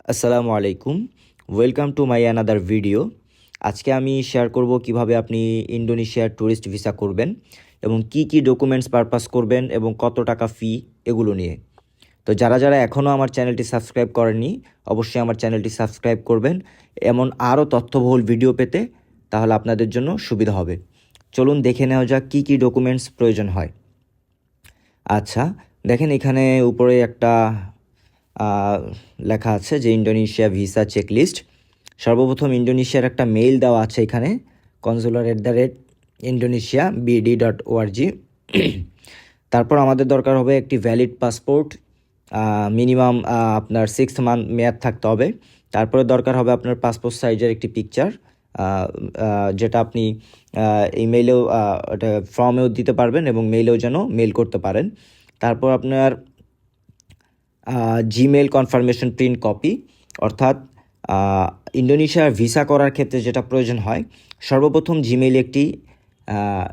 আসসালামু আলাইকুম, welcome to my another video. আজকে আমি শেয়ার করব কিভাবে আপনি ইন্দোনেশিয়ার ট্যুরিস্ট ভিসা করবেন এবং কি কি ডকুমেন্টস পারপাস করবেন এবং কত টাকা ফি এগুলো নিয়ে। তো যারা যারা এখনও আমার চ্যানেলটি সাবস্ক্রাইব করেননি অবশ্যই আমার চ্যানেলটি সাবস্ক্রাইব করবেন এমন আরও তথ্যবহুল ভিডিও পেতে, তাহলে আপনাদের জন্য সুবিধা হবে। চলুন দেখে নেওয়া যাক কী কী ডকুমেন্টস প্রয়োজন হয়। আচ্ছা, দেখেন এখানে উপরে একটা লেখা আছে যে ইন্দোনেশিয়া ভিসা চেকলিস্ট। সর্বপ্রথম ইন্দোনেশিয়ার একটা মেইল দেওয়া আছে এখানে, consular@indonesia.bd.org। তারপর আমাদের দরকার হবে একটি ভ্যালিড পাসপোর্ট, মিনিমাম আপনার 6 মান্থ মেয়াদ থাকতে হবে। তারপরে দরকার হবে আপনার পাসপোর্ট সাইজের একটি পিকচার, যেটা আপনি ইমেইলেও ওটা ফর্মেও দিতে পারবেন এবং মেইলেও যেন মেইল করতে পারেন। তারপর আপনার জিমেইল কনফার্মেশন প্রিন্ট কপি, অর্থাৎ ইন্দোনেশিয়ার ভিসা করার ক্ষেত্রে যেটা প্রয়োজন হয়, সর্বপ্রথম জিমেইলে একটি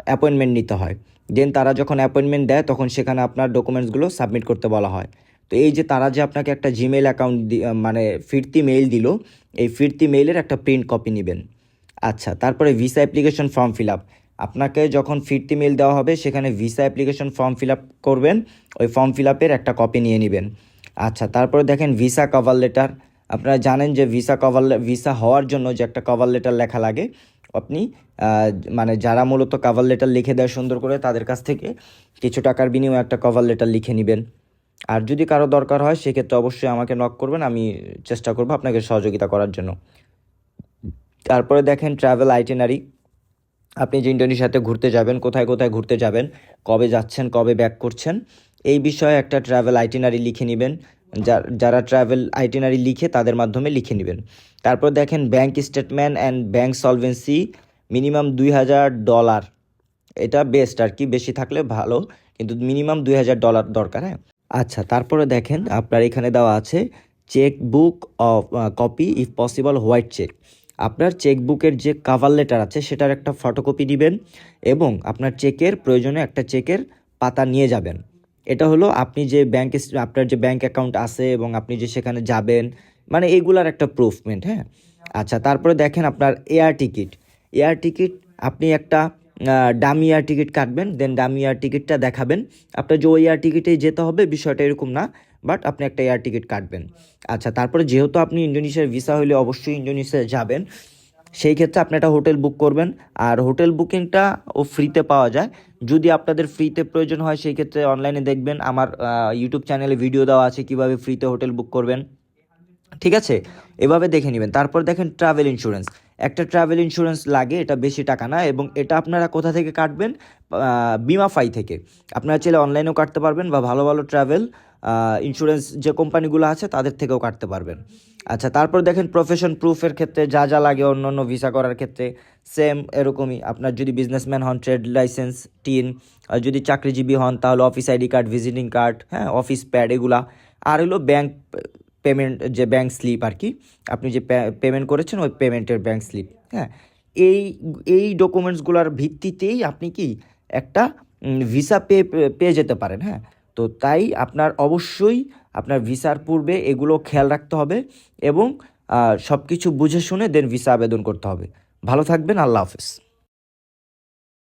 অ্যাপয়েন্টমেন্ট নিতে হয়। দেন তারা যখন অ্যাপয়েন্টমেন্ট দেয় তখন সেখানে আপনার ডকুমেন্টসগুলো সাবমিট করতে বলা হয়। তো এই যে তারা যে আপনাকে একটা জিমেইল অ্যাকাউন্ট মানে ফিরতি মেইল দিল, এই ফিরতি মেইলের একটা প্রিন্ট কপি নেবেন। আচ্ছা, তারপরে visa application form fill up. আপনাকে যখন ফিরতি মেইল দেওয়া হবে সেখানে visa application form fill up করবেন, ওই ফর্ম ফিল আপের একটা কপি নিয়ে নেবেন। আচ্ছা, তারপরে দেখেন ভিসা কভার লেটার। আপনারা জানেন যে ভিসা হওয়ার জন্য যে একটা কভার লেটার লেখা লাগে, আপনি মানে যারা মূলত কভার লেটার লিখে দেয় সুন্দর করে, তাদের কাছ থেকে কিছু টাকার বিনিময়ে একটা কভার লেটার লিখে নেবেন। আর যদি কারো দরকার হয় সেক্ষেত্রে অবশ্যই আমাকে নক করবেন, আমি চেষ্টা করব আপনাকে সহযোগিতা করার জন্য। তারপরে দেখেন ট্রাভেল আইটিনারি। আপনি যে ইন্দোনেশিয়াতে ঘুরতে যাবেন, কোথায় কোথায় ঘুরতে যাবেন, কবে যাচ্ছেন, কবে ব্যাক করছেন, এই বিষয়ে একটা ট্রাভেল আইটিনারি লিখে নেবেন। যারা ট্রাভেল আইটিনারি লিখে তাদের মাধ্যমে লিখে নেবেন। তারপর দেখেন bank statement and bank solvency, minimum $2000। এটা বেস্ট আর কি, বেশি থাকলে ভালো, কিন্তু মিনিমাম $2000 দরকার। হ্যাঁ, আচ্ছা, তারপরে দেখেন আপনার এখানে দেওয়া আছে cheque book of copy if possible white cheque. আপনার চেকবুকের যে কাভার লেটার আছে সেটার একটা ফটোকপি দিবেন এবং আপনার চেকের প্রয়োজনে একটা চেকের পাতা নিয়ে যাবেন। এটা হলো আপনি যে আপনার যে ব্যাংক অ্যাকাউন্ট আছে এবং আপনি যে সেখানে যাবেন, মানে এইগুলার একটা প্রুফমেন্ট। হ্যাঁ, আচ্ছা, তারপরে দেখেন আপনার এয়ার টিকিট আপনি একটা ডামি এয়ার টিকিট কাটবেন, দেন ডামি এয়ার টিকিটটা দেখাবেন। আপনার যে ওই এয়ার টিকিটেই যেতে হবে বিষয়টা এরকম না, বাট আপনি একটা এয়ার টিকিট কাটবেন। আচ্ছা, তারপরে যেহেতু আপনি ইন্দোনেশিয়ার ভিসা হলে অবশ্যই ইন্দোনেশিয়া যাবেন, সেই ক্ষেত্রে আপনি একটা হোটেল বুক করবেন। আর হোটেল বুকিংটা ফ্রিতে পাওয়া যায়। যদি আপনাদের ফ্রিতে প্রয়োজন হয় সেই ক্ষেত্রে অনলাইনে দেখবেন, আমার ইউটিউব চ্যানেলে ভিডিও দেওয়া আছে কীভাবে ফ্রিতে হোটেল বুক করবেন। ঠিক আছে, এভাবে দেখে নেবেন। তারপর দেখেন ট্রাভেল ইন্স্যুরেন্স। একটা ট্রাভেল ইন্স্যুরেন্স লাগে, এটা বেশি টাকা না, এবং এটা আপনারা কোথা থেকে কাটবেন? বিমাফাই থেকে। আপনারা চাইলে অনলাইনেও কাটতে পারবেন বা ভালো ভালো ট্রাভেল ইন্স্যুরেন্স যে কোম্পানিগুলো আছে তাদের থেকেও কাটতে পারবেন। আচ্ছা, তারপর দেখেন প্রফেশন প্রুফের ক্ষেত্রে যা যা লাগে অন্য অন্য ভিসা করার ক্ষেত্রে সেম এরকমই। আপনার যদি বিজনেসম্যান হন, ট্রেড লাইসেন্স, টিন। আর যদি চাকরিজীবী হন তাহলে office ID card, visiting card, হ্যাঁ, অফিস প্যাড, এগুলা। আর হলো ব্যাংক পেমেন্ট, যে ব্যাংক স্লিপ আর কি, আপনি যে পেমেন্ট করেছেন ওই পেমেন্টের ব্যাংক স্লিপ। হ্যাঁ, এই এই ডকুমেন্টসগুলোর ভিত্তিতেই আপনি কি একটা ভিসা পেয়ে যেতে পারেন। হ্যাঁ, তো তাই আপনার অবশ্যই আপনার ভিসার পূর্বে এগুলো খেয়াল রাখতে হবে এবং সব কিছু বুঝে শুনে দেন ভিসা আবেদন করতে হবে। ভালো থাকবেন, আল্লাহ হাফেজ।